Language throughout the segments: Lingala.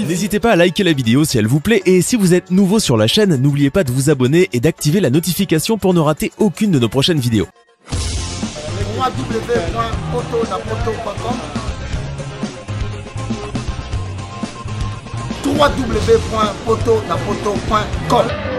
N'hésitez pas à liker la vidéo si elle vous plaît et si vous êtes nouveau sur la chaîne, n'oubliez pas de vous abonner et d'activer la notification pour ne rater aucune de nos prochaines vidéos. www.potonapoto.com.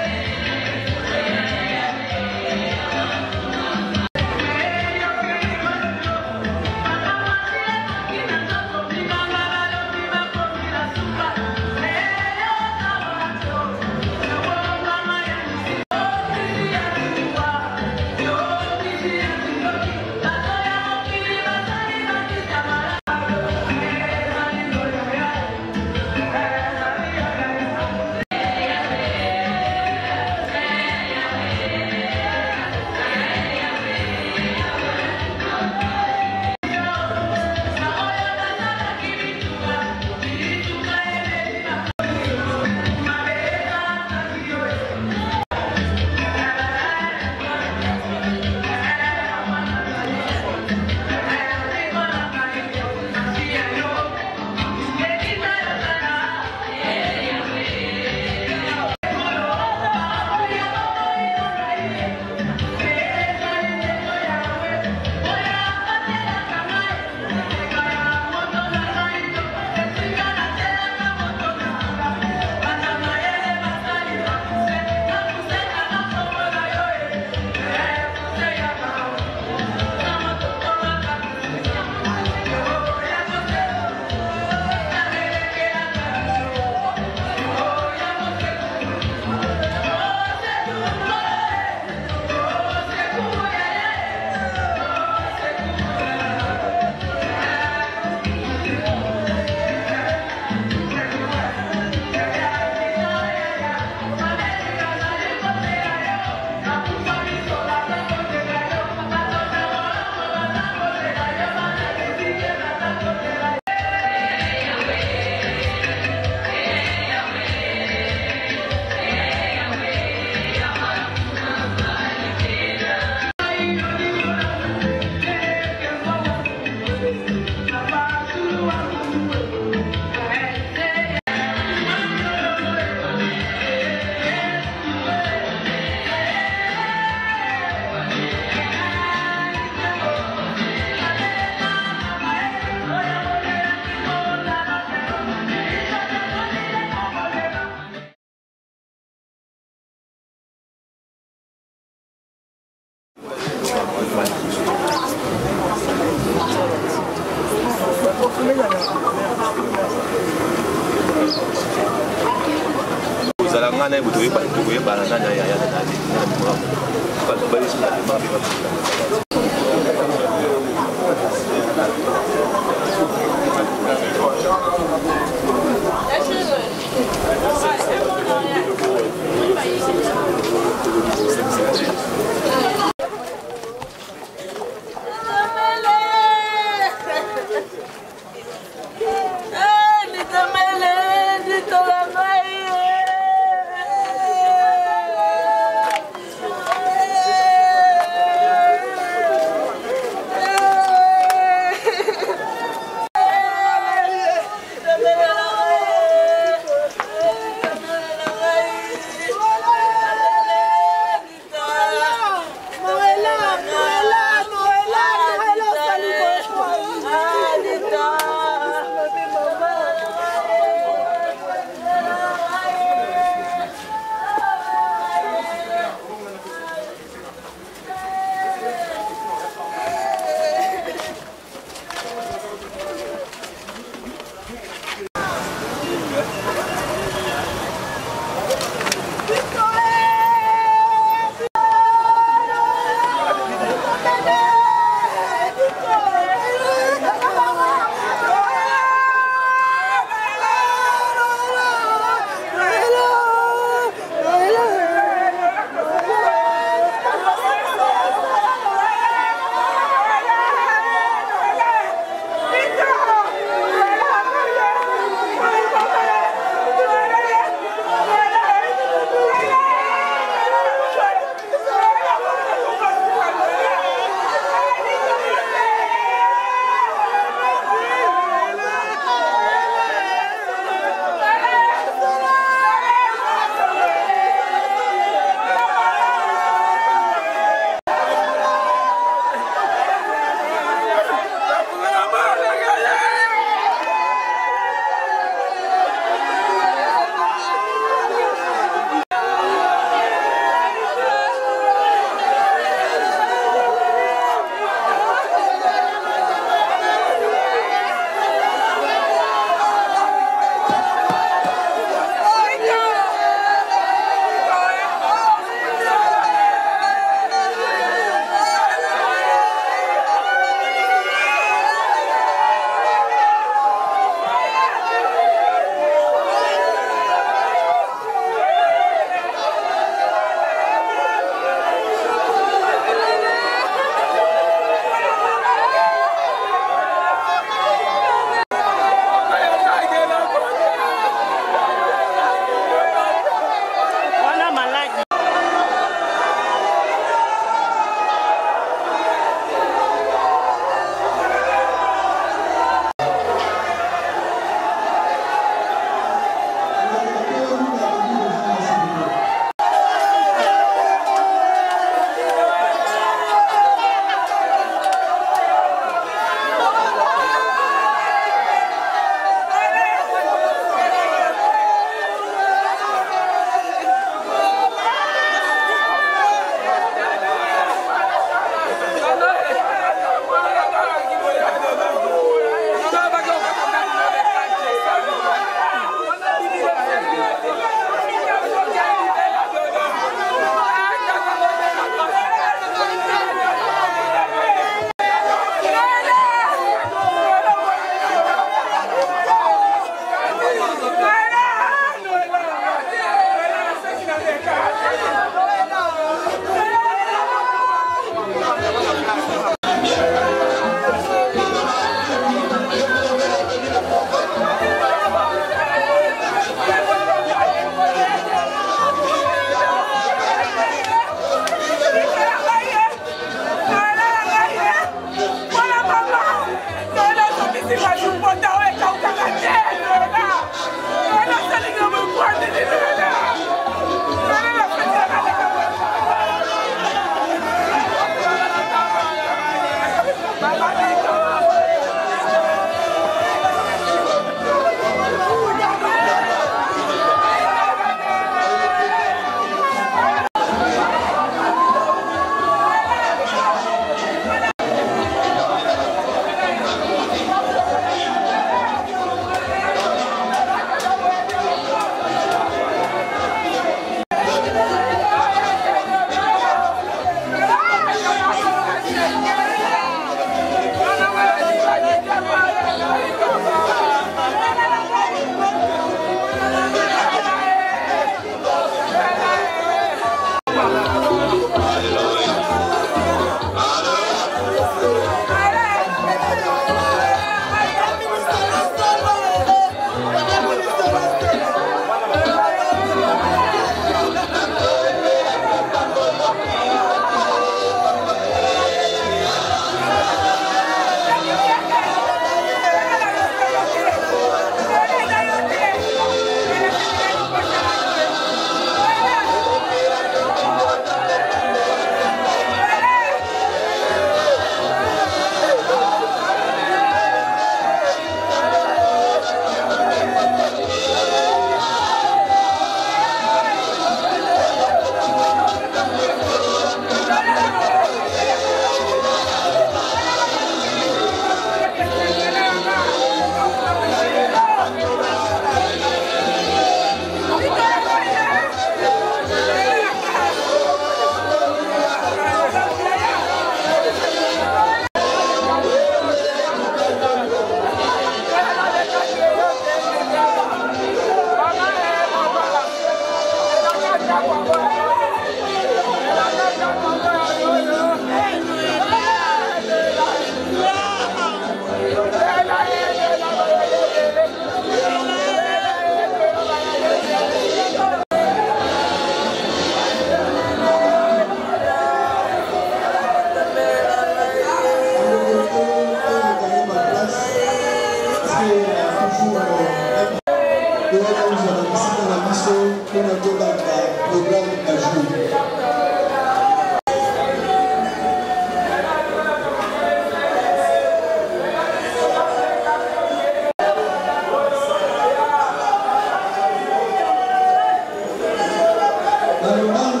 Programme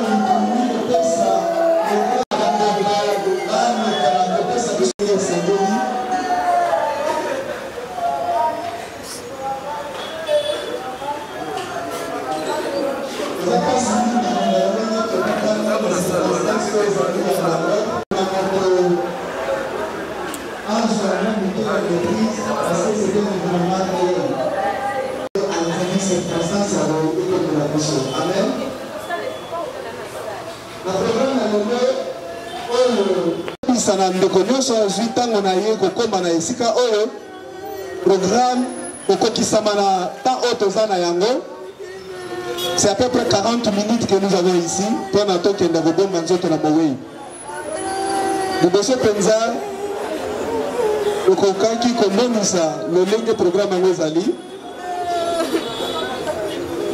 c'est à peu près 40 minutes que nous avons ici pour notre Liboso penza okokaki komonisa lolenge programme yango ezali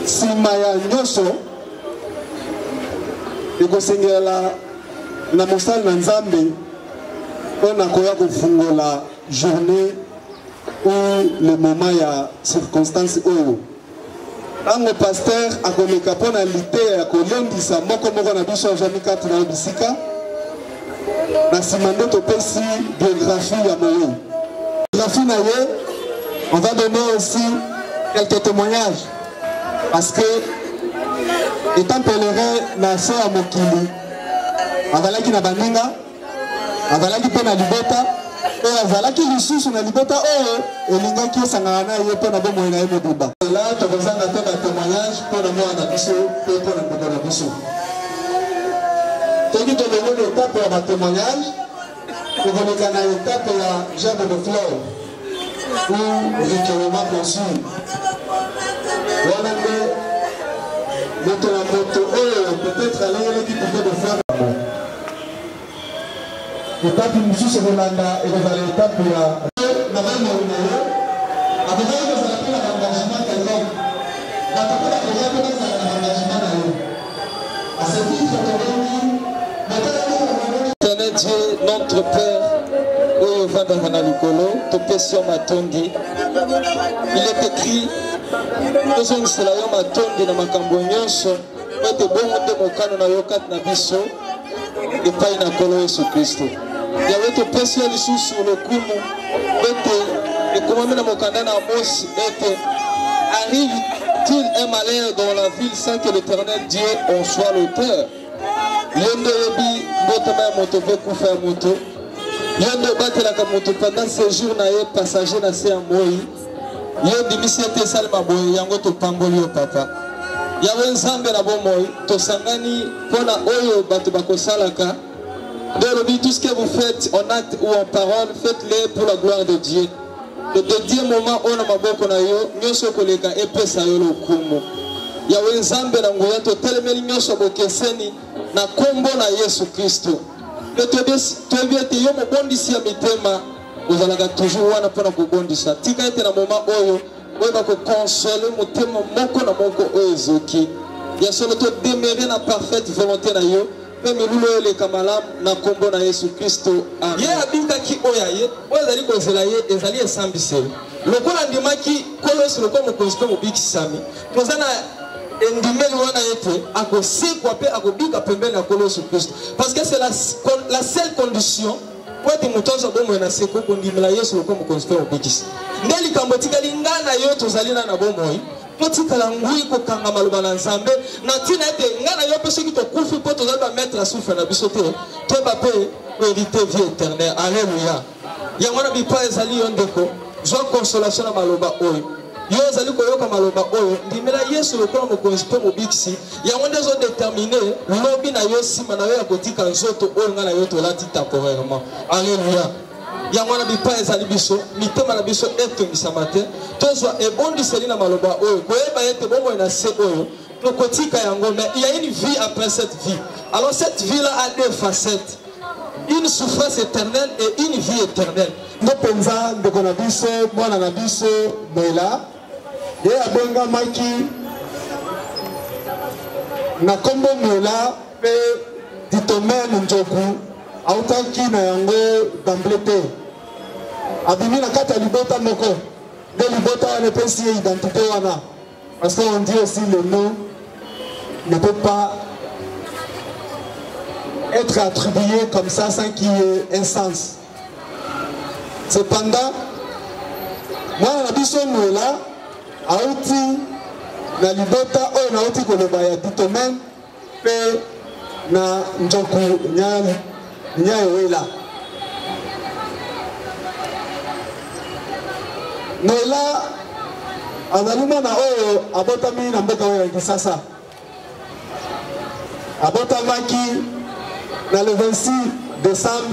nsima ya nyonso ekosengela na mosali na Nzambe mpona koya kofungola journée ou le moment ya circonstance oyo ntango pasteur akoleka mpona lite ya kolendisa moko na biso ajami kati na bisika na nsima nde topesi biographie ya moyo biographie na ye on va donner aussi quelques témoignages parce que étant pèlerin na se ya mokili azalaki na baninga azalaki mpe na libota oyo azalaki lisusu na libota oyo elingaki esangana na ye mpo na bomoi na ye mobimba la tokozanga te batémoignage mpo na mwana na biso mpe mpo na ndeko na biso toki tolongoli étape ya batémoignage tokoleka na étape ya germe de fleur ou recueillement conçu wana nde moto na moto oyo peut-être alongelaki coupe de fleur étape mosusu ekolanda ekozala étape ya na bamoi na yo akozali kozala mpe na baengagement quelconque bato mpe bakoza mpe bazala na baengagement na yo asetitre tobongi Dieu, notre Père, oyo vandaka na likolo, topesi yo matondi. Il est écrit, tozongisela yo matondi na makambo nyonso, ete bongo nde mokano na yo kati na biso epai na Nkolo Yesu Kristo. Yawe topesi yo lisusu lokumu ete ekomami na mokanda na Amosi ete arrive-t-il un malheur dans la ville sans que l'Éternel Dieu en soit l'auteur? Yondo yebi mbotama ya moto ve kufa ya moto yondo batelaka moto pendant séjour na ye passager na se ya moi yondi misi ete esali maboye yango topamboli yo papa yawe Nzambe na bomoi tosangani mpona oyo bato bakosalaka nde olobi tout ce que vous faites en acte ou en parole faites-le pour la gloire de Dieu le dédié moment oyo na maboko na yo nyonso koleka epesa yo lokumu yawe Nzambe na nguya totelemeli nyonso bokeseni na kombo na Yesu Kristo toyebi ete yo mobondisi ya mitema ozalaka toujours wana mpona kobondisa tika ete na moma oyo oyeba kokonsole motema moko na moko oyo ezoki ya solo todemere na parfaite volonté na yo mpe milulu oyo eleka malamu na kombo na Yesu Kristo amen ye abikaki oyo aye oyo ezali kozela ye ezali esambiseli lokola ndimaki Nkolo Yesu lokola mokonzi mpe mobikisami toza na endimeli wana ete akosikwa pe akobika pembeni ya Nkolo Yesu Kristo parce que c'est la seule condition po ete moto azwa bomoi na seko kondimela Yesu lokola mokonzi mpe mobikisi nde likambo etikali ngai na yo tozali na bomoi totikala ngui kokanga maloba na Nzambe na ntina ete ngai na yo mpe soki tokufi mpo tozali bametre ya souffre na biso te toyeba mpe hérité vie éternelle alleluya yango wana bipa ezali yo ndeko zwa consolation na maloba oyo yo ezali koyoka maloba oyo ndimela Yesu lokola mokonzi mpe mobikisi yango nde ezodetermine lobi na yo nsima na yo ya kotika nzoto oyo ngai na yo tolati temporairement alleluya yango wana bipa ezali biso mitema na biso etongisama te tozwa ebondiseli na maloba oyo koyeba ete bomoi na se oyo tokotika yango mais il y a une vie après cette vie alors cette vie là a deux facettes une souffrance éternelle et une vie éternelle ndo penza ndeko na biso mwana na biso Bela ye abengamaki na kombo Mola mpe Ditomene Njoku autaki na yango d'emblée te abimi na kati ya libota moko nde libota wana epesi ye identité wana parce qu'on dit aussi le nom ne peut pas être attribué comme ça sans qu'il y ait un sens. Cependant, moi, la biso là, aouti, na libota, oh, na outi kolobaya, ditomen, pe, na njoku, nya là. Noela, analuma na oyo, abotami na mboka oyo ya Kisasa. Abotamaki, dans le 26 décembre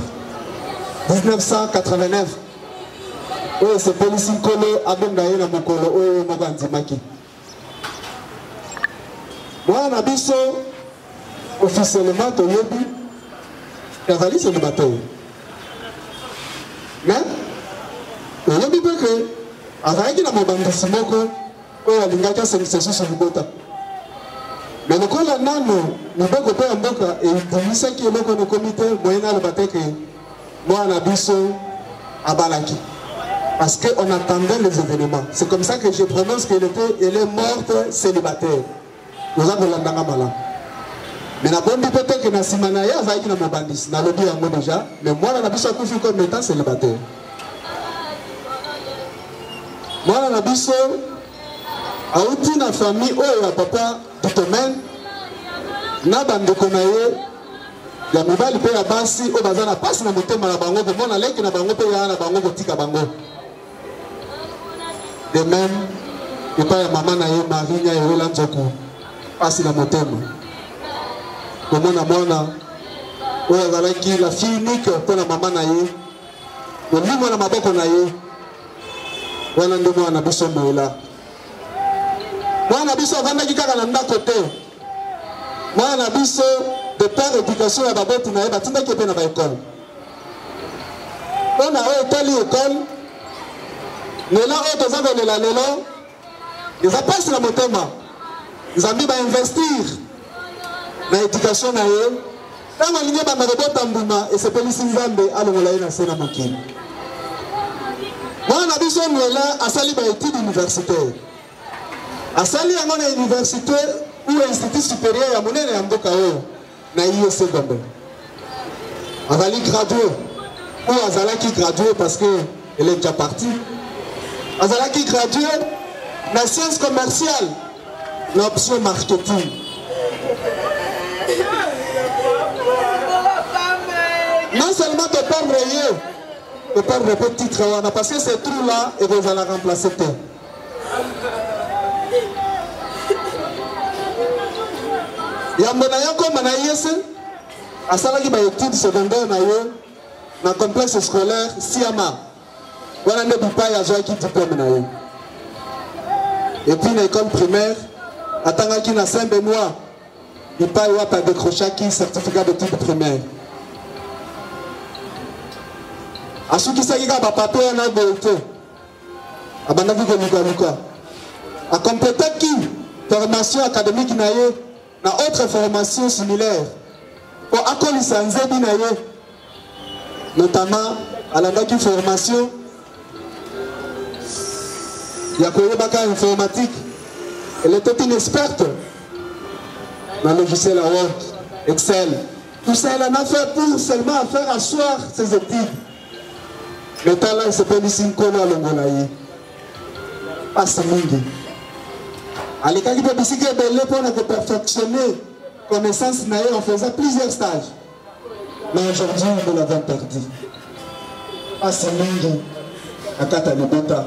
1989. Oui, c'est police Nkolo Abondaye na Mokolo oyo Moganzimaki. Moi, Nabiso, officiellement, Toyobi, Kavali, c'est le bateau. Mais, Toyobi peut que, avec la Mobangasimoko, oyo Alingaka, c'est sur le bota. Mais le col nano, nous pouvons couper un boca et il dit qui est le comité, moyen le bateau que moi, Nabiso, à Balaki. Parce qu'on attendait les événements. C'est comme ça que je prononce qu'elle est morte célibataire. Nous avons l'andanga malin. Mais la bonne peut-être que na simanaya va être dans mon bandis. Na lobby en mode déjà. Mais moi, Nabiso a confié comme étant célibataire. Moi, Nabiso a outi na famille, oh, la papa, domaine na bandeko na ye ya mibali pe ya basi o bazana pasi na motema na bango pe mona leki na bango pe ya na bango kotika bango de même et pas ya maman na ye Marinya Yola Nzoku pasi na motema komona mona o azalaki la fille unique pour la maman na ye o limo na maboko na ye wana ndo mwana biso mola mwana biso avandaki kaka na ndako te mwana biso de par éducation ya baboti na ye batindaki mpe na baekole mpona oyo etali ekole lela oyo toza kolela lelo eza mpasi na motema nzambe bainvestir na éducation na ye ntango alingi ebanda kobota mbuma esepelisi nzambe alongola ye na se na mokili mwana biso lela asali baétude universitaire asali yango na université ou institut supérieur ya monene ya mboka oyo na IEC Gombe azali gradué ou azalaki gradué parce que elle est déjà partie azalaki gradué na sciences commerciales na option marketing non seulement te perdre petit titre wana parce que ces trous là et vous allez remplacer te yambona yako mana yese asalaki ba études secondaires na yo na complexe scolaire Siama wana nde bipa ya joaki diplôme na yo et puis na école primaire atangaki na Saint-Benoît bipa yo pa décrochaki certificat d'études primaires asukisaki ka ba papier na bote abandaki ko luka akomplétaki formation académique na ye na autre formation similaire pour akolisa nzebi na ye notamment alandaki formation ya koyebaka informatique. Elle était une experte dans le logiciel Word, Excel. Tout ça, elle en a fait pour seulement faire asseoir ses études. Mais là, il s'appelle ici Nkolo Alongolaye. Pas ce monde. Alikaki pe bisiki ebele pour perfectionner connaissance naïe en faisant plusieurs stages. Mais aujourd'hui, nous l'avons perdu. Pas mingi akata libota.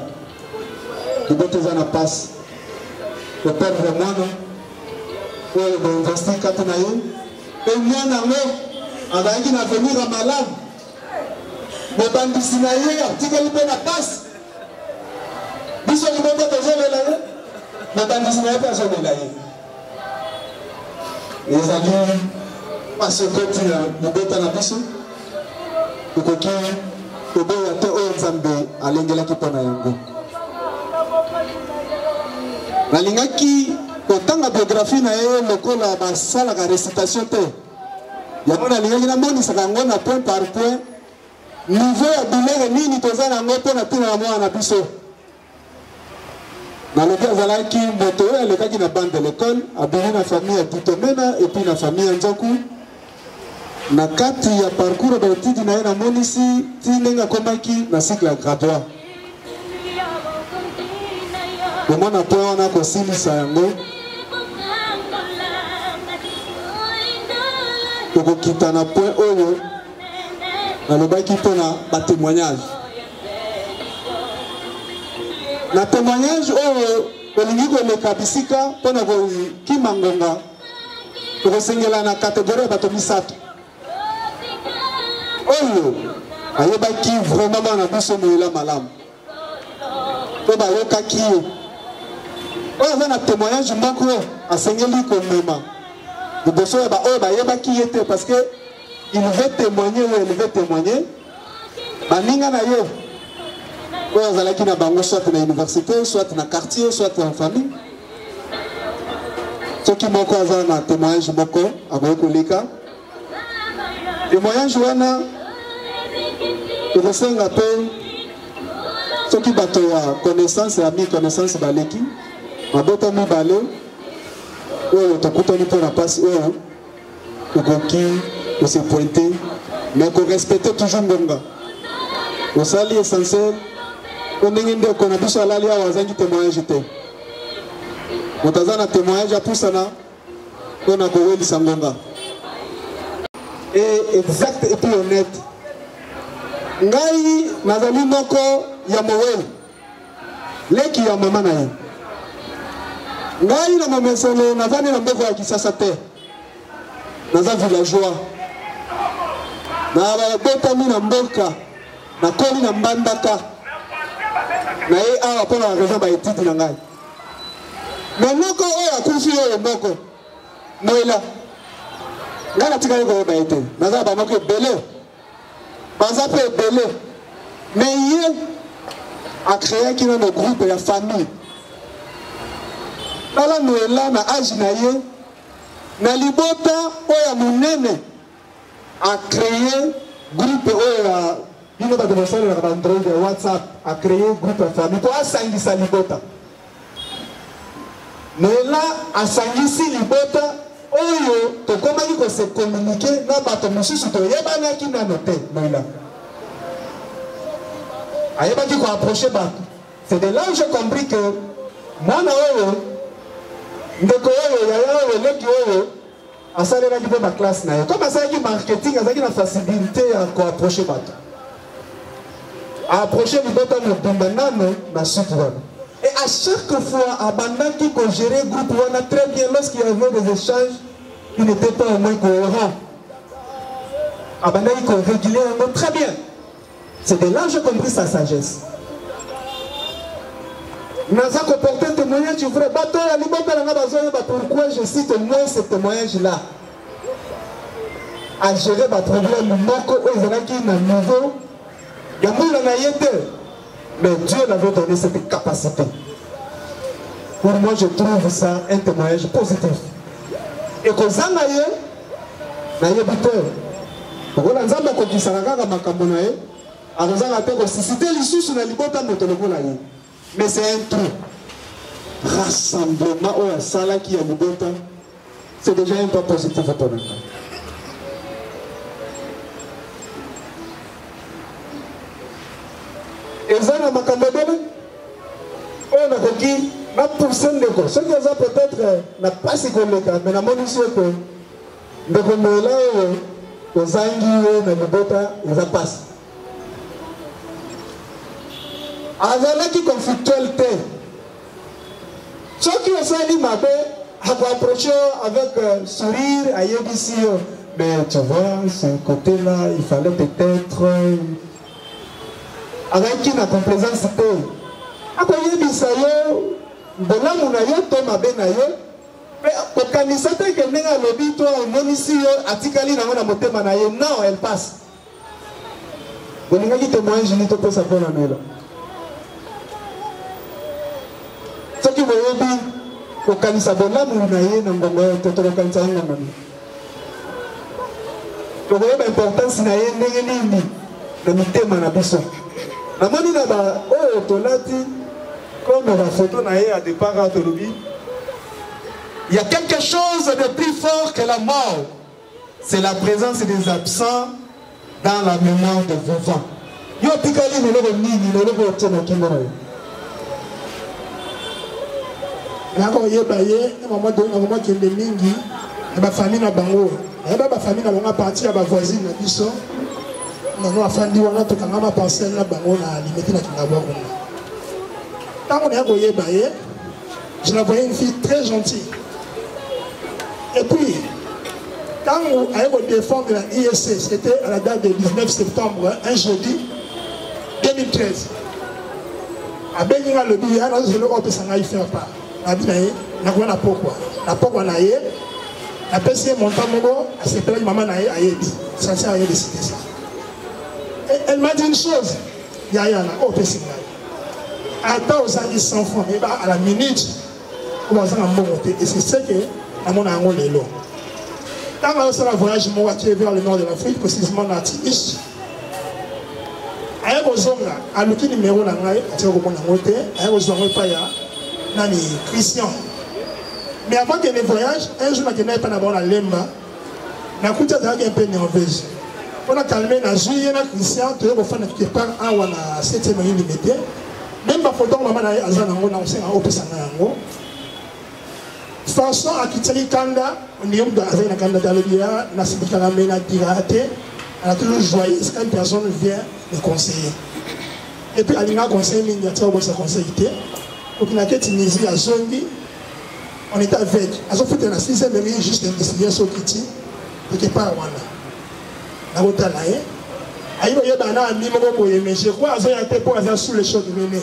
Libota zana passe. Le père de moi, pour investir quand on a eu. Et moi, on a eu un avenir à malade. Mais bandit naïe, article pe na passe. Biso libota toujours le mais bandit naïe personne ne l'a eu. Les amis, parce que nous sommes en biso, nous sommes en Zambé, à l'Engela qui est en Yango. La ligne qui, autant la biographie, la salle de récitation, il y a une ligne qui a point par point, niveau à ni ni toza na ngoto na tina moi na biso. Dans le cas Zalaki, moto, le cas qui n'a pas de l'école, a bien la famille à Titomena et puis la famille à Nzoku. na kati ya parcours d'études na na monisi tinenga komaki na cycle graduat bomona po wana ko silisa yango ko kita na point oyo na lobaki pona ba témoignage na témoignage oyo olingi ko le kabisika pona ko kimangonga ko sengela na catégorie bato misato oyo ayebaki vraiment na biso moyela malamu to bayokaki ye oyo aza na témoignage moko asengeli komema liboso ya baoyo bayebaki ye te parce que il veut témoigner ou il veut témoigner baninga na ye oyo azalaki na bango soit na université soit na quartier soit en famille soki moko aza na témoignage moko akoki koleka témoignage wana tokosenga mpe soki bato ya connaissance ya mi-connaissance baleki mabota mibale oyo tokutani mpo na mpasi oyo tokoki kose pointe mais korespecte toujours ngonga osali essentiel po ndenge ndeko na biso alali awa azangi témoignage te moto aza na témoignage apusana mpo na kowelisa ngonga et exact et puis honnête ngai nazali moko ya moweli leki ya mama na ye ngai na momeselo nazali na mboka ya Kisasa te naza villageois na babotami na mboka nakoli na Mbandaka na ye awa mpo na raison baetiti na ngai me moko oyo akufi oyo moko moela ngai natikali koyeba ye te naza bamoko ebele baza mpe ebele me ye akreaki na no groupe ya famille tala noela na age na ye na libota oyo ya monene acreye groupe oyo ya bino bato basalelaka bandroide ya whatsapp acreye groupe ya famille mpo asangisa libota noela asangisi libota oyo tokomaki kose communique na bato mosusu toyebanaki nano te noela ayebaki koapproche bato c'est de là où j'ai compris que mwana oyo ndeko oyo yaya oyo leki oyo asalelaki mpe baklasse na ye comme asalaki marketing azalaki na facilité ya koapproche bato aapproche libota mobimba nano na suite wana et à chaque fois abandaki kogérer groupe wana très bien lorsqu'il y avait des échanges qui n'étaient pas au moins cohérents abandaki koréguler yango très bien. C'est de là que j'ai compris sa sagesse. Naza ko porter témoignage du vrai bateau ya libota na bazoyo ba pourquoi je cite au moins ce témoignage là à gérer ba problème moko ezalaki na niveau ya mula na yete mais Dieu l'avait donné cette capacité. Pour moi je trouve ça un témoignage positif et que zanga ye na yebite ko la nzamba ko kisaka kaka makambo na ye azanga te ko sisite lisusu na libota moto lokola ye. Mais c'est un truc. Rassemblement au sala qui a libota, c'est déjà un pas positif à ton égard. Et ça, na makambabele, on a conquis la pourcent de quoi. Ce qui a peut-être n'a pas si qu'on le cas, mais la monnaie que de comme là, aux anguilles, na libota, ils a passé. Azalaki conflictuel te. Ceux qui ont sali mabe, approché avec sourire à Yébissi. Mais tu vois, ce côté-là, il fallait peut-être. Avec qui n'a complaisance te. Après Yébissi, bon là, mon aïe, toi, ma ben aïe. Mais au canisate que n'est lobby, toi, mon ici, atikali n'a pas monté manaïe. Non, elle passe. Bon, il y a qui témoigne, je n'ai pas sa bonne année là. Ce qui veut dire au Kanisabona, nous n'avons pas de temps de temps. Donc, l'importance n'a rien de mité manabiso. La mani n'a oh, tonati, comme la photo n'a à départ à Tolobi. Il y a quelque chose de plus fort que la mort. c'est la présence des absents dans la mémoire de vivants. Yo pikali ne le nini ne le vote na kimoro. Na ko ye baye maman qui est mingi et ba famille na bango. Et ba famille na bango parti à ba voisine na biso. Non afandi wana to kanga ma parcelle na bango na limite na kingabo. Quand on est à ye baye, je la voyais une fille très gentille. Et puis quand on allait défendre la ISC, c'était à la date du 19 septembre, un jeudi 2013. À Beninga le billet, je ne sais pas faire pas. Je ne sais pas pourquoi. Je ne sais pas la personne monta mogo, elle s'appelle maman naïe Ayebi. Ça c'est Ayebi décidé ça. Et elle m'a dit une chose. Yaya na au pessinga. Attends aux amis sans fond, mais à la minute, on va monter. Et c'est ce que à mon angle est long. Quand on a un voyage vers le nord de l'Afrique, précisément dans Tibish, à l'outil numéro de Christian. Mais avant que les voyages, un jour, je n'ai pas d'abord la lemba, je n'ai pas un peu nerveuse. On a calmé la juillet, Christian, tu es au fond de quelque part, on a 7e limité. Même pas photo, maman a Azanango, on a aussi un peu Sanango. Façon à quitter Kanda, on est avec la Kanda d'Alebia, la Sibikana Mena Dirate, elle a toujours joyeux quand une personne vient me conseiller. Et puis, elle a un conseil, il y a très bon conseillité. Donc, il a été Tunisie à Zongi, on était avec. Elle a fait la 6e année, juste un décision sur Kitty, quelque part, on a la route à l'aïe. Aïe, il y a un ami, mais je crois qu'elle a été pour sous les chocs de René.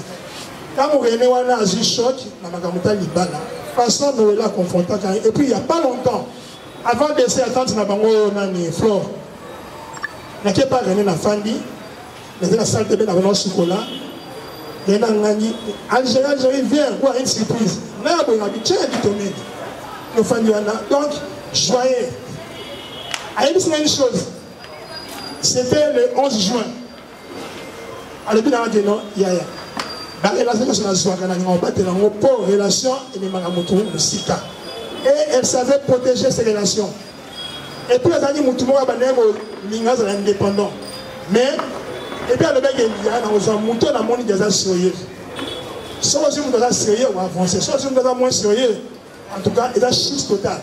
Quand on René, on a un choc, on a un Libana. Façon nous l'a confronté et puis il n'y a pas longtemps avant de se attendre na bango nani flore na qui pas gagné na fandi mais la salle de bain avec un chocolat et na ngani en général je viens quoi une surprise na bon habitué du domaine le fandi donc joyeux à une chose c'était le 11 juin à l'ébut dans non yaya la relation sur la soirée, pour relation et elle savait protéger ses relations. Et puis elle a dit que indépendant. Mais et puis elle a dit que la monde est sérieux. Si on est sérieux, on va avancer. Si on est moins sérieux, en tout cas, il y a chute totale.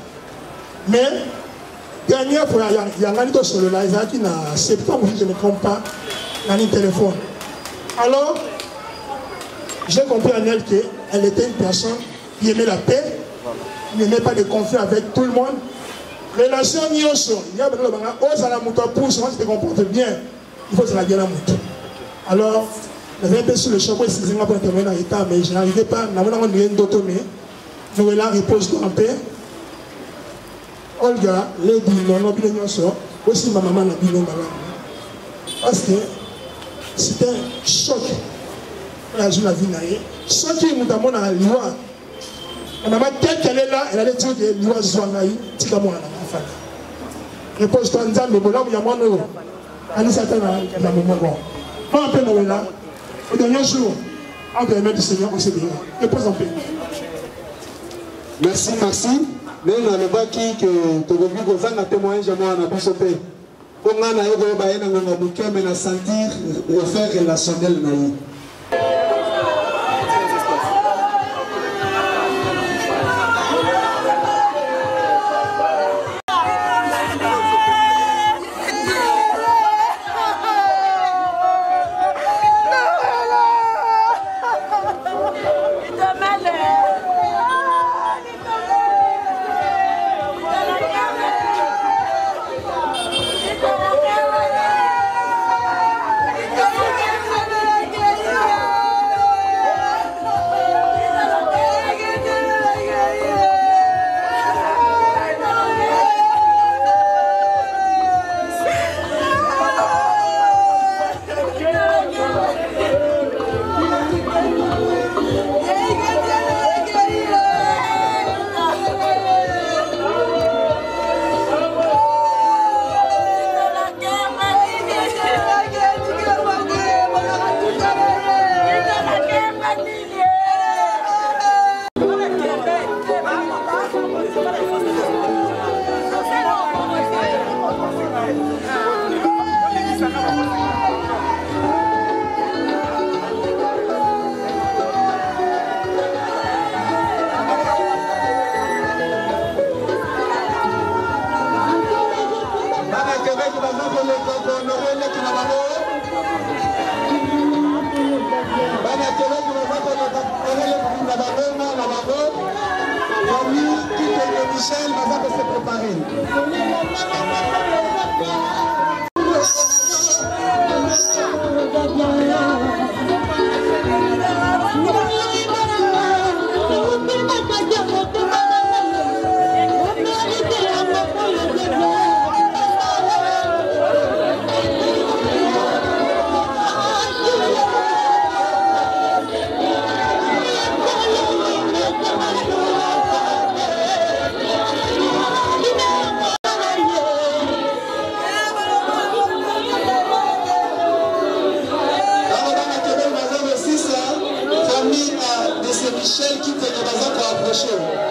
Mais dernière fois, il y a un peu sur le live qui n'a septembre, si je ne me trompe pas, dans le téléphone. Alors, j'ai compris en elle qu'elle était une personne qui aimait la paix, qui n'aimait pas de conflit avec tout le monde. Relation nyoso, il y a besoin de oh, ça la moto pour si tu te comportes bien, il faut que ça la gueule la moto. Alors, j'avais un peu sur le chapeau, c'est pour intervenir dans l'état, mais je n'arrivais pas, nous avons une d'automé, nous là repose en paix. Olga, lady, non, bien nyoso, aussi ma maman n'a bien malade. Parce que c'était un choc. La vie ce qui nous demande à la loi, la maman, telle qu'elle est là, elle allait dire que la loi Zouanaï, tika moi la femme. Repose-toi en disant, mais bon, là, il y a moins de l'eau. Allez, ça t'aime à la moment. Pas un peu Noël là. Au dernier jour, entre les mains du Seigneur, on s'est bien. Repose en paix. Merci, merci. Mais on a le bas qui que tu as vu que ça témoignage à moi, on a pu sauter. Comme on a eu le bain, on a bouquet, mais on a sentir le faire relationnel. se préparer. Michel qui te représente pour approcher.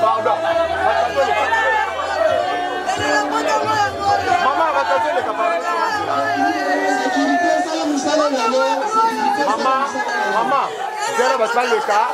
Pardon. Maman, Zéro va pas le cas.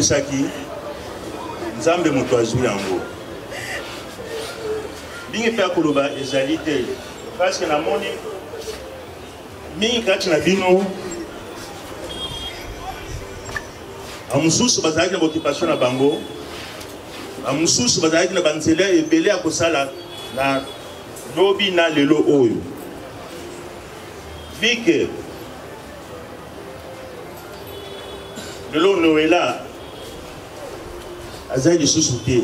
Saki Nzambe moto azwi yango bingi pe akoloba ezali te parce que namoni mingi kati na bino amususu bazalaki na occupation na bango amususu bazalaki na banzela ebele ya kosala na lobi na lelo oyo bike lelo noela azali lisusu te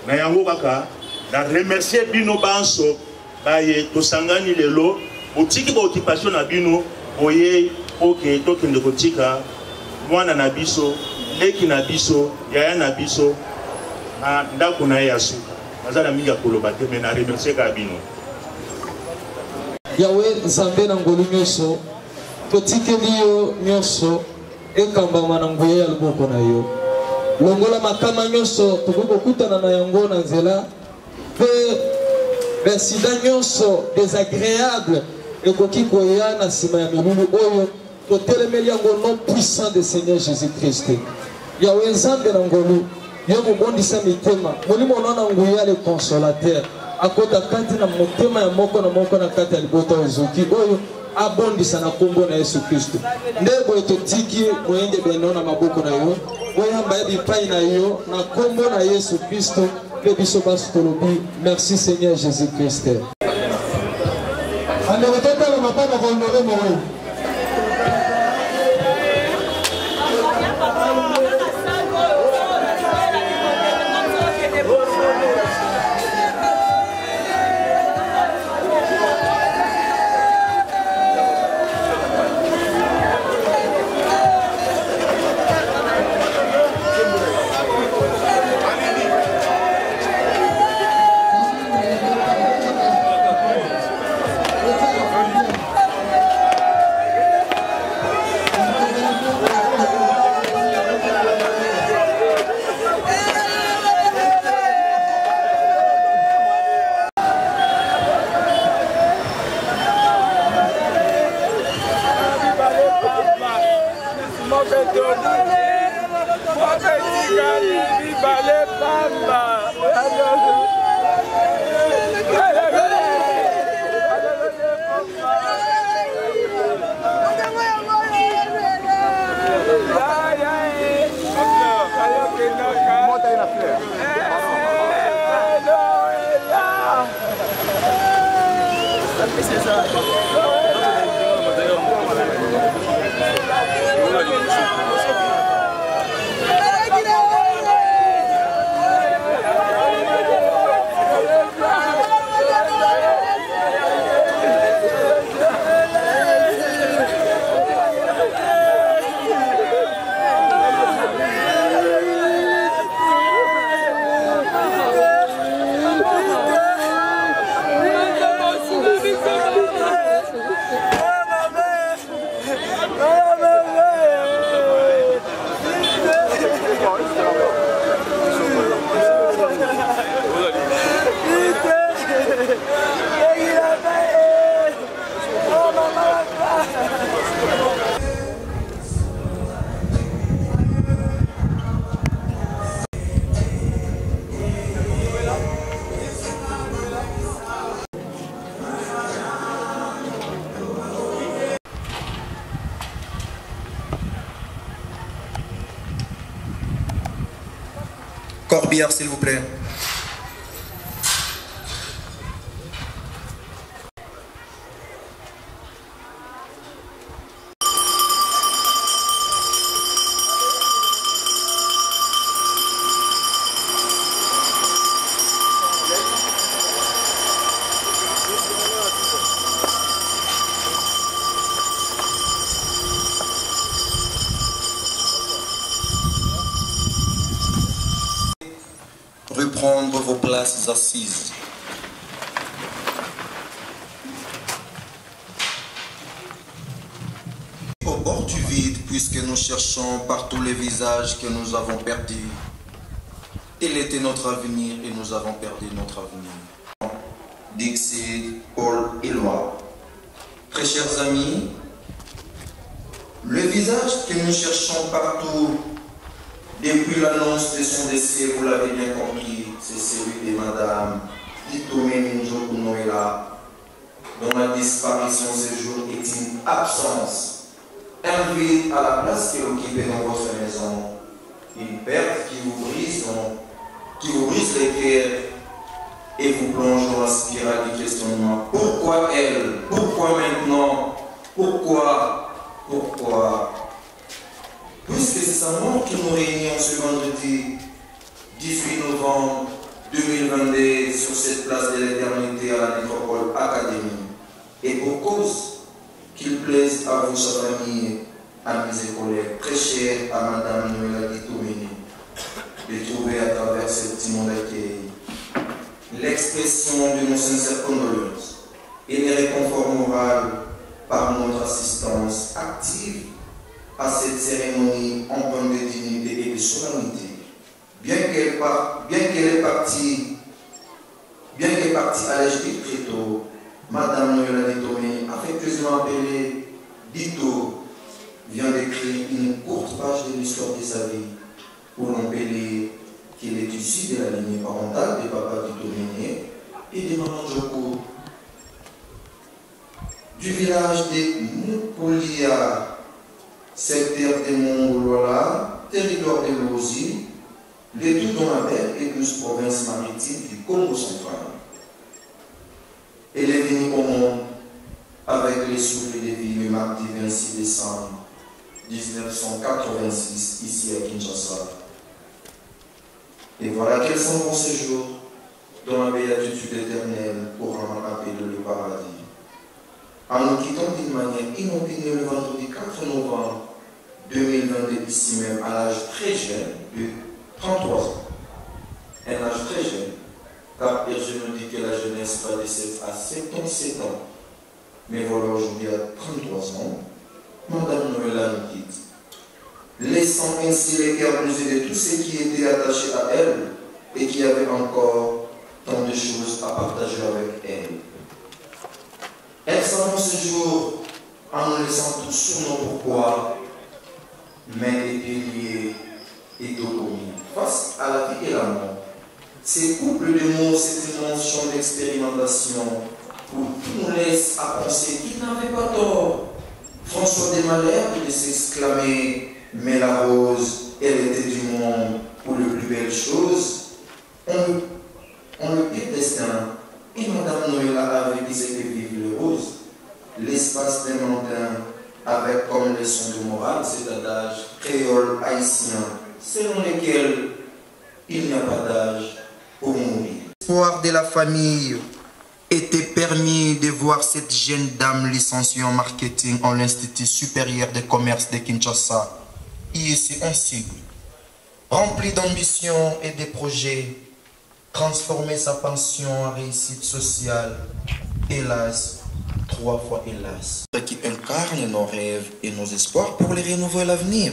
na yango kaka na remercier bino banso baye tosangani lelo botiki ba occupation na bino boye oke tokende kotika mwana na biso leki na biso yaya na biso na ndako na ye ya suka nazala mingi ya koloba te me na remercier ka bino Yahweh Nzambe na ngolu nyonso totikeli yo nyonso ekambama na nguya ya loboko na yo longola makama nyonso tokokutana na yango na nzela pe besida nyonso désagréable ekoki koya na nsima ya milulu oyo totelemeli yango nom puissant de Seigneur Jésus-Christ. Yahweh Nzambe na ngolu yo mobondisa mitema molimo na nguya le consolateur akota kati na motema ya moko na kati ya libota ozoki oyo abondisa na kombo na Yesu Kristo ndebo etotiki moyenge beno na maboko na yo oyamba ya bipai na yo na kombo na Yesu Kristo pe biso baso tolobi merci Seigneur Jésus Christ. Ande wetata la mapana kwa honore mowe. Corbière, s'il vous plaît. Reprendre vos places assises. Au bord du vide, puisque nous cherchons par tous les visages que nous avons perdus. Tel était notre avenir et nous avons perdu notre avenir. Dixit, Paul et Loire. Très chers amis, le visage que nous cherchons partout, depuis l'annonce de son décès, vous l'avez bien compris, c'est celui de Madame Itomeni Njokunoela, dont la disparition ce jour est une absence, un vide à la place qu'elle occupait dans votre maison, une perte qui vous brise les cœurs et vous plonge dans la spirale du questionnement. Pourquoi elle? Pourquoi maintenant? Pourquoi? Puisque c'est sa mort qui nous réunit ce vendredi 18 novembre 2022 sur cette place de l'éternité à la Nécropole Académie. Et pour cause qu'il plaise à vous, sa famille, amis et collègues, très chers à Madame Noëlla Itomeni, de trouver à travers ce petit monde d'accueil l'expression de nos sincères condoléances et les réconforts moraux par notre assistance active à cette cérémonie empreinte de dignité et de solennité. Bien qu'elle est partie à l'âge très tôt, Madame Noëlla Itomeni, affectueusement appelée Dito, vient d'écrire une courte page de l'histoire de sa vie, où l'on peut lire qu'il est issu de la lignée parentale de Papa Itomeni et de Maman Njoko, du village de Moupolia, secteur de Mongolola, territoire de Lozi, les tout dans la mer et 12 provinces maritimes du Congo central. Elle est venue au monde avec les souffles de vie le mardi 26 décembre 1986, ici à Kinshasa. Et voilà quels sont vos séjours dans la béatitude éternelle pour appeler le paradis. En nous quittant d'une manière inopinée le vendredi 4 novembre 2022, ici même, à l'âge très jeune de 33 ans. Un âge très jeune, car je nous dis que la jeunesse va de 7 à 77 ans. Mais voilà, aujourd'hui à 33 ans, Madame Noëlla nous quitte, laissant ainsi les cœurs brisés de tous ceux qui étaient attachés à elle et qui avaient encore tant de choses à partager avec elle. Elle s'annonce ce jour en nous laissant tous sur nos pourquoi, mais était liée et d'autonomie. face à la vie et la mort. Ces couples de mots, cette dimension d'expérimentation, où tout nous laisse à penser qu'il n'avait pas tort. François de Malherbe de s'exclamer, mais la rose, elle était du monde pour le plus belle chose. On le pire destin, et Madame Noëlla avait dit que vive le rose. L'espace des montagnes, avec comme leçon de morale cet adage créole haïtien, selon lequel il n'y a pas d'âge pour mourir. L'espoir de la famille était permis de voir cette jeune dame licenciée en marketing en l'Institut supérieur de commerce de Kinshasa, IEC en sigle. Remplie d'ambition et de projets, transformer sa pension en réussite sociale, hélas, 3 fois hélas. Qui incarne nos rêves et nos espoirs pour les renouveler l'avenir.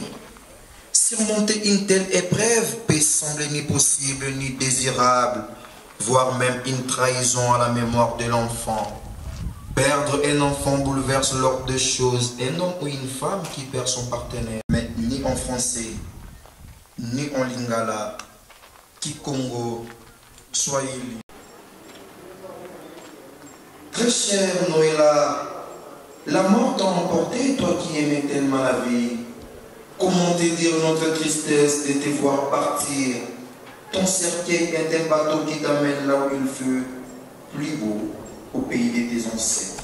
Surmonter une telle épreuve peut sembler ni possible ni désirable, voire même une trahison à la mémoire de l'enfant. Perdre un enfant bouleverse l'ordre des choses, un homme ou une femme qui perd son partenaire. Mais ni en français, ni en lingala, Kikongo, Swahili. Très cher Noëlla, la mort t'a emporté, toi qui aimais tellement la vie. Comment te dire notre tristesse de te voir partir? Ton cercueil est un bateau qui t'amène là où il fut plus beau, au pays de tes ancêtres.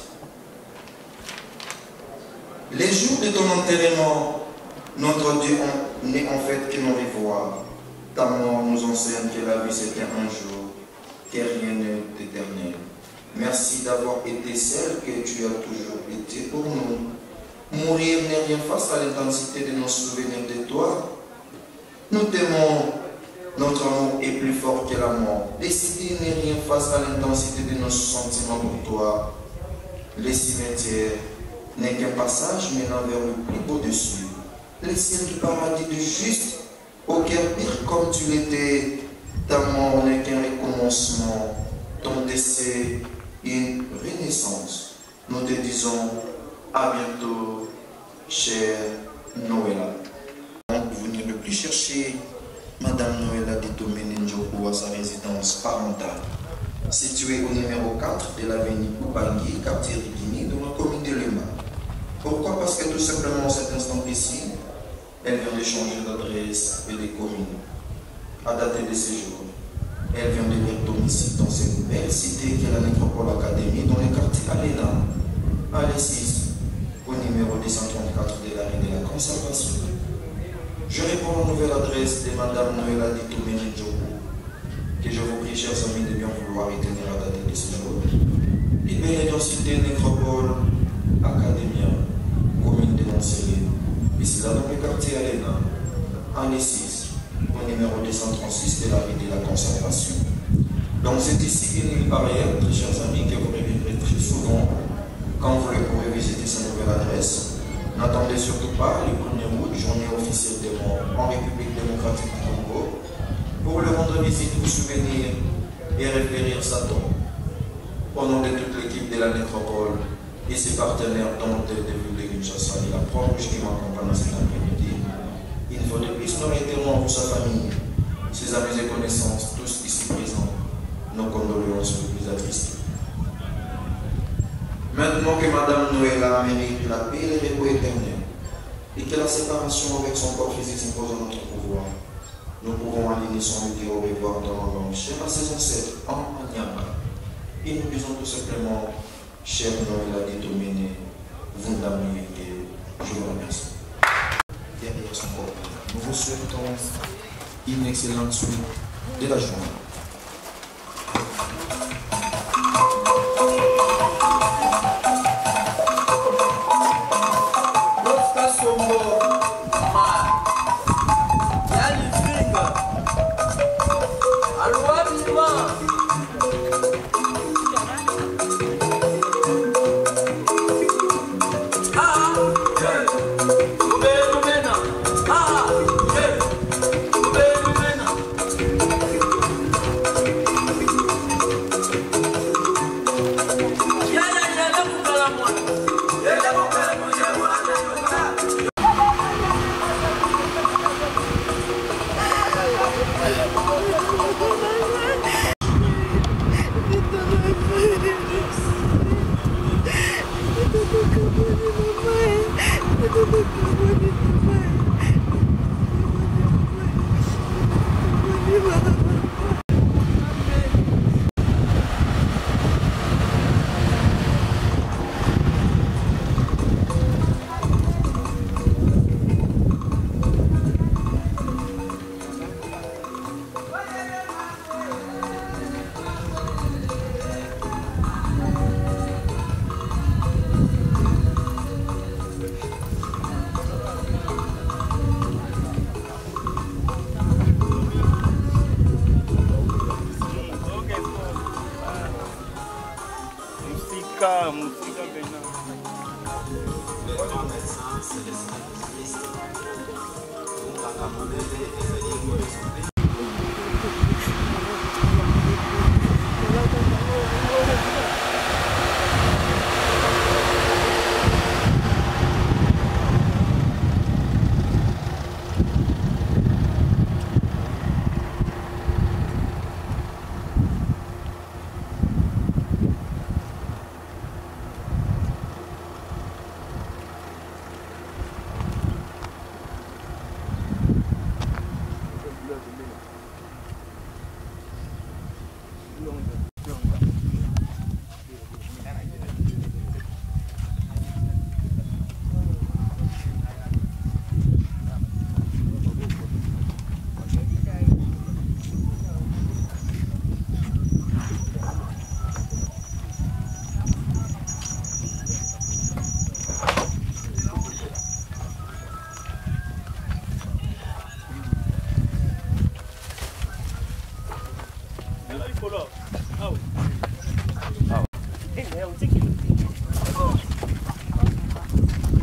Les jours de ton enterrement, notre Dieu n'est en fait que nos devoirs. Ta mort nous enseigne que la vie c'est un jour, que rien n'est éternel. Merci d'avoir été celle que tu as toujours été pour nous. Mourir n'est rien face à l'intensité de nos souvenirs de toi. Nous t'aimons, notre amour est plus fort que la mort. Décider n'est rien face à l'intensité de nos sentiments pour toi. Le cimetière n'est qu'un passage menant vers le plus beau dessus. Le ciel du paradis de juste, au cœur pire comme tu l'étais. Ta mort n'est qu'un recommencement. Ton décès, une renaissance. Nous te disons à bientôt, chère Noëlla. Vous n'irez plus chercher Madame Noëlla Ditomene Njoku à sa résidence parentale, située au numéro 4 de l'avenue Boubangi, quartier Rigini, dans la commune de Lema. Pourquoi? Parce que tout simplement, à cet instant précis, elle vient de changer d'adresse et de commune. À dater de ce jour, elle vient de mettre domicile dans cette belle cité qui est la Nécropole Académie, dans le quartier Aléna, à l'E6, au numéro 234 de la rue de la Conservation. Je réponds à la nouvelle adresse de Madame Noëlla Ditomene Njoku, que je vous prie, chers amis, de bien vouloir retenir à dater de ce jour. Il est dans cité Nécropole Académie, commune de Montserrat, ici là dans le quartier Aléna, à l'E6. Au numéro 236 de la rue de la Conservation. Donc c'est ici une île barrière, très chers amis, que vous reviendrez très souvent quand vous le pourrez visiter sa nouvelle adresse. N'attendez surtout pas le 1er août, journée officielle des morts en République démocratique du Congo, pour le rendre visite, vous souvenir et référir sa tombe. Au nom de toute l'équipe de la Nécropole et ses partenaires, dont de ville de Kinshasa et la Croix-Rouge qui m'accompagne cet après-midi, une fois de plus, nous réitérons à vous, sa famille, ses amis et connaissances, tous ici présents, nos condoléances les plus attristées. Maintenant que Madame Noëlla mérite la paix et le repos éternel, et que la séparation avec son corps physique s'impose à notre pouvoir, nous pouvons aligner son lui dire au revoir dans la langue chère à ses ancêtres en Nyamba. Et nous disons tout simplement, chère Noëlla Ditomene, vous m'aimez, je vous remercie. Derrière son corps, nous vous souhaitons une excellente suite de la journée.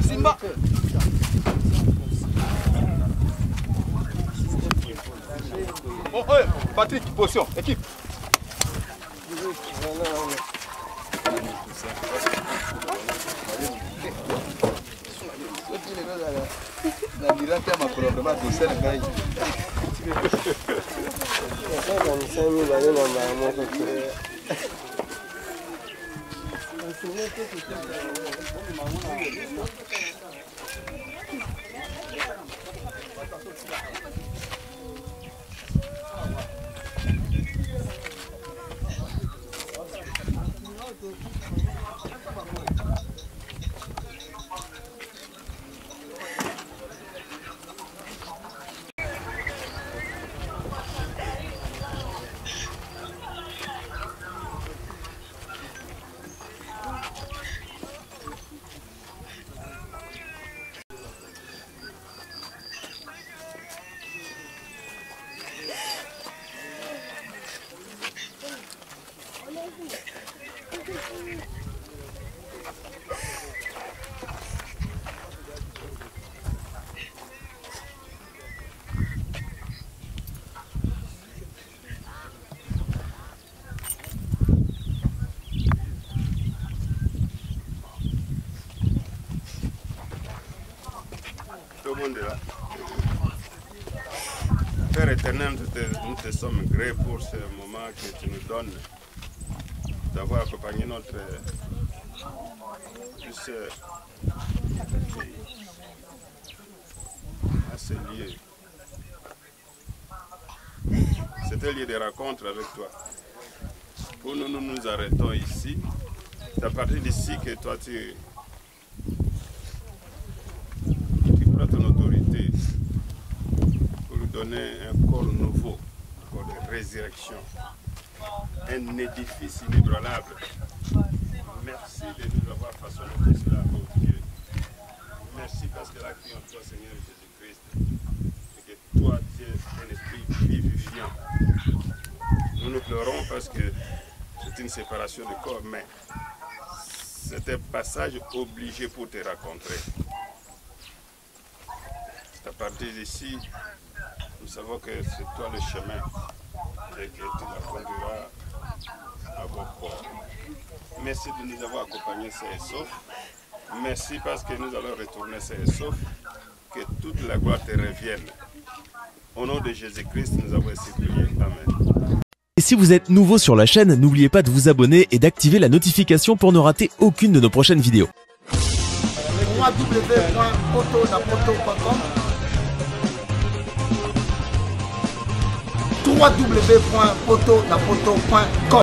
Simba. Oh, ouais, Patrick, position, équipe. Tout le monde est là. Père éternel, nous te sommes gré pour ce moment que tu nous donnes d'avoir accompagné notre fils à ce lieu. C'est un lieu de rencontre avec toi. Pour nous, nous nous arrêtons ici. C'est à partir d'ici que toi tu prends ton autorité pour nous donner un corps nouveau, un corps de résurrection, un édifice inébranlable. Merci de nous avoir façonné tout cela, oh Dieu. Merci parce que la crie en toi, Seigneur Jésus-Christ, et que toi, tu es un esprit vivifiant. Nous nous pleurons parce que c'est une séparation de corps, mais c'est un passage obligé pour te rencontrer. À partir d'ici, nous savons que c'est toi le chemin et que tu nous conduiras à bon port. Merci de nous avoir accompagnés sains et saufs. Merci parce que nous allons retourner sains et saufs. Que toute la gloire te revienne. Au nom de Jésus-Christ, nous avons ainsi prié. Amen. Et si vous êtes nouveau sur la chaîne, n'oubliez pas de vous abonner et d'activer la notification pour ne rater aucune de nos prochaines vidéos. www.potonapoto.com www.potonapoto.com